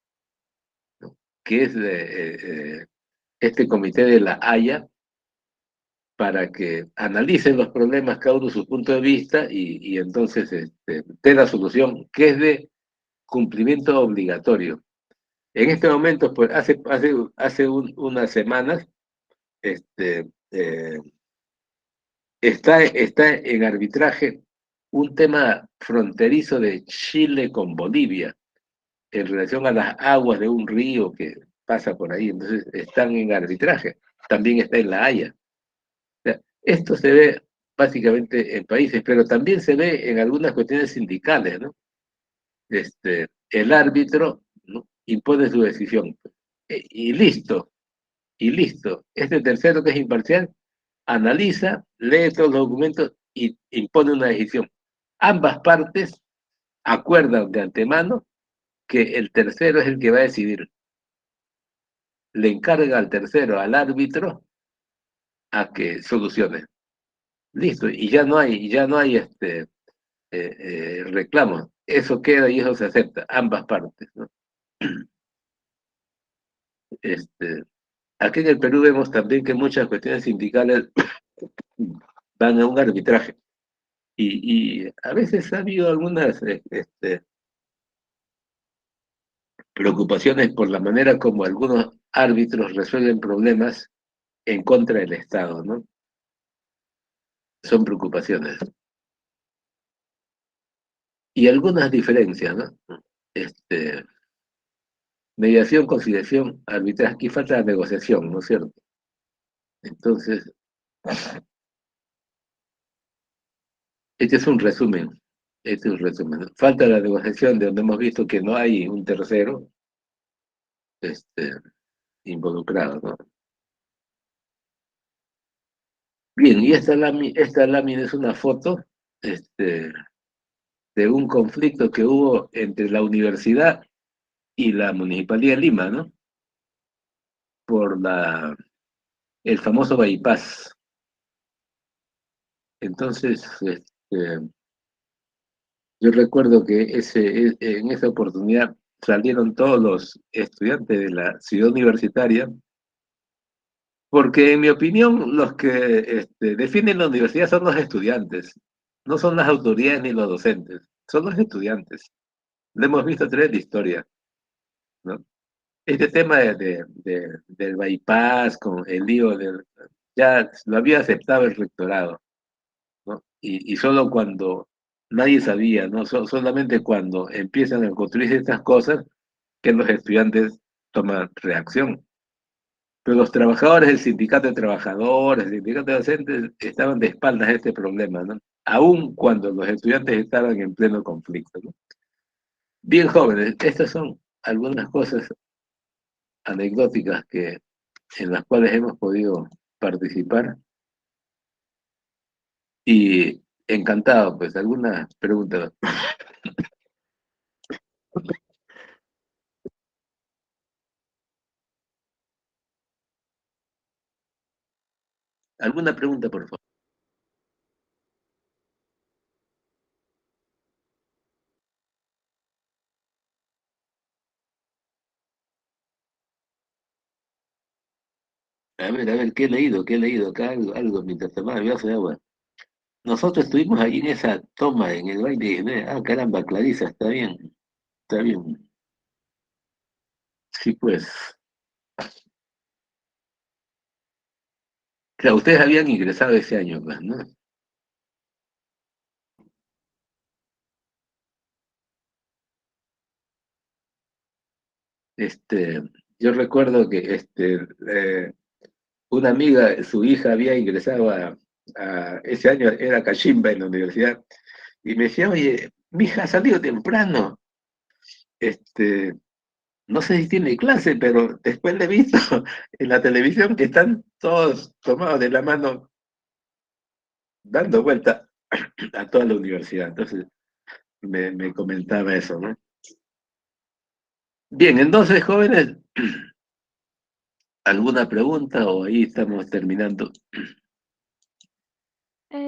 S1: ¿no? Que es este comité de La Haya, para que analicen los problemas cada uno su punto de vista y entonces dé la solución, que es de cumplimiento obligatorio. En este momento, pues hace unas semanas, este, eh, está en arbitraje un tema fronterizo de Chile con Bolivia en relación a las aguas de un río que pasa por ahí. Entonces están en arbitraje. También está en La Haya. O sea, esto se ve básicamente en países, pero también se ve en algunas cuestiones sindicales, ¿no? El árbitro, ¿no? Impone su decisión. Y listo, y listo. Este tercero, que es imparcial, analiza, lee todos los documentos y impone una decisión. ambas partes acuerdan de antemano que el tercero es el que va a decidir. Le encarga al tercero, al árbitro, a que solucione. Listo, y ya no hay reclamos. Eso queda y eso se acepta, ambas partes, ¿no? Este, aquí en el Perú vemos también que muchas cuestiones sindicales van a un arbitraje. Y a veces ha habido algunas preocupaciones por la manera como algunos árbitros resuelven problemas en contra del Estado, ¿no? Son preocupaciones. Y algunas diferencias, ¿no? Este, mediación, conciliación, arbitraje, aquí falta la negociación, ¿no es cierto? Entonces, este es un resumen, este es un resumen. Falta la negociación de donde hemos visto que no hay un tercero este, involucrado, ¿no? Bien, y esta lámina es una foto este, de un conflicto que hubo entre la universidad y la Municipalidad de Lima, ¿no? Por el famoso bypass. Entonces, yo recuerdo que en esa oportunidad salieron todos los estudiantes de la ciudad universitaria, porque en mi opinión los que definen la universidad son los estudiantes, no son las autoridades ni los docentes, son los estudiantes. Lo hemos visto tener la historia, ¿no? Este tema del bypass con el lío ya lo había aceptado el rectorado, ¿no? Y solo cuando nadie sabía, ¿no? Solamente cuando empiezan a construirse estas cosas que los estudiantes toman reacción. Pero los trabajadores, el sindicato de trabajadores, el sindicato de docentes estaban de espaldas a este problema, ¿no? Aún cuando los estudiantes estaban en pleno conflicto, ¿no? Bien jóvenes, estas son algunas cosas anecdóticas en las cuales hemos podido participar y encantado, pues, alguna pregunta. ¿Alguna pregunta, por favor? A ver, ¿qué he leído? ¿Qué he leído acá? Algo mientras tomaba el vaso de agua. Nosotros estuvimos ahí en esa toma, en el baile, ¿no? Ah, caramba, Clarisa, está bien, está bien. Sí, pues. Claro, ustedes habían ingresado ese año, pues, ¿no? Este, yo recuerdo que una amiga, su hija había ingresado ese año era cachimba en la universidad, y me decía, oye, mi hija ha salido temprano, este, no sé si tiene clase, pero después le he visto en la televisión que están todos tomados de la mano, dando vuelta a toda la universidad. Entonces me comentaba eso, ¿no? Bien, entonces, jóvenes, ¿alguna pregunta o ahí estamos terminando?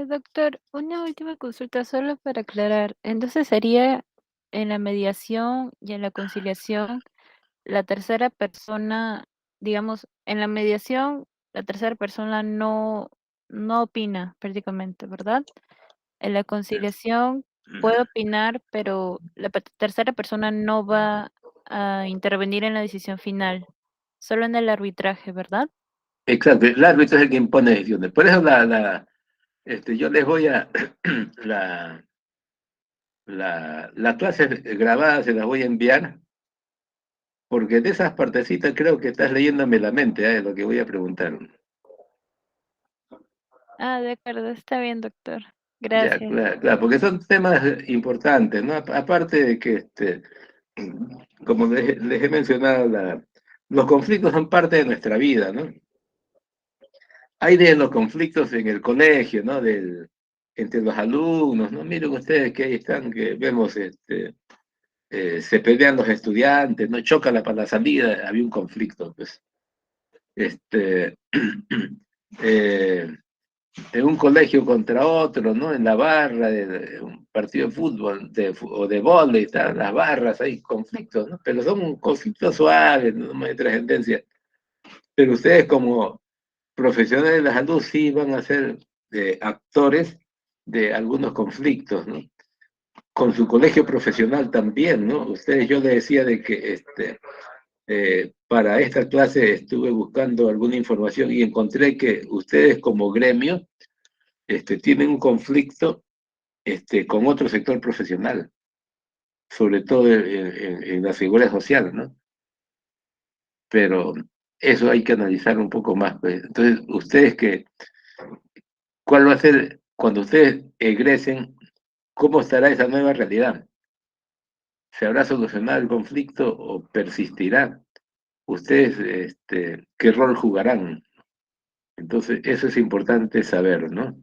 S2: Doctor, una última consulta solo para aclarar. Entonces sería en la mediación y en la conciliación, la tercera persona, digamos, en la mediación, la tercera persona no opina prácticamente, ¿verdad? En la conciliación puede opinar, pero la tercera persona no va a intervenir en la decisión final, solo en el arbitraje, ¿verdad?
S1: Exacto, el árbitro es el que impone decisiones. Por eso yo les voy a, la, la clase grabada se las voy a enviar, porque de esas partecitas creo que estás leyéndome la mente, lo que voy a preguntar.
S2: Ah, de acuerdo, está bien, doctor.
S1: Ya,
S2: Gracias.
S1: claro, claro, porque son temas importantes, ¿no? Aparte de que, como les he mencionado, los conflictos son parte de nuestra vida, ¿no? Hay de los conflictos en el colegio, ¿no? entre los alumnos, ¿no? Miren ustedes que ahí están, que vemos, se pelean los estudiantes, ¿no? Chócala para la salida, había un conflicto, pues. Este, eh, de un colegio contra otro, ¿no? En la barra de un partido de fútbol o de vóley, están las barras, hay conflictos, ¿no? Pero son conflictos suaves, no hay trascendencia. Pero ustedes como profesionales de la salud sí van a ser actores de algunos conflictos, ¿no? Con su colegio profesional también, ¿no? Ustedes, yo les decía de que para esta clase estuve buscando alguna información y encontré que ustedes como gremio tienen un conflicto con otro sector profesional, sobre todo en la seguridad social, ¿no? Pero eso hay que analizar un poco más, pues. Entonces, ustedes ¿cuál va a ser, cuando ustedes egresen, cómo estará esa nueva realidad? ¿Se habrá solucionado el conflicto o persistirá? Ustedes, ¿qué rol jugarán? Entonces, eso es importante saber, ¿no?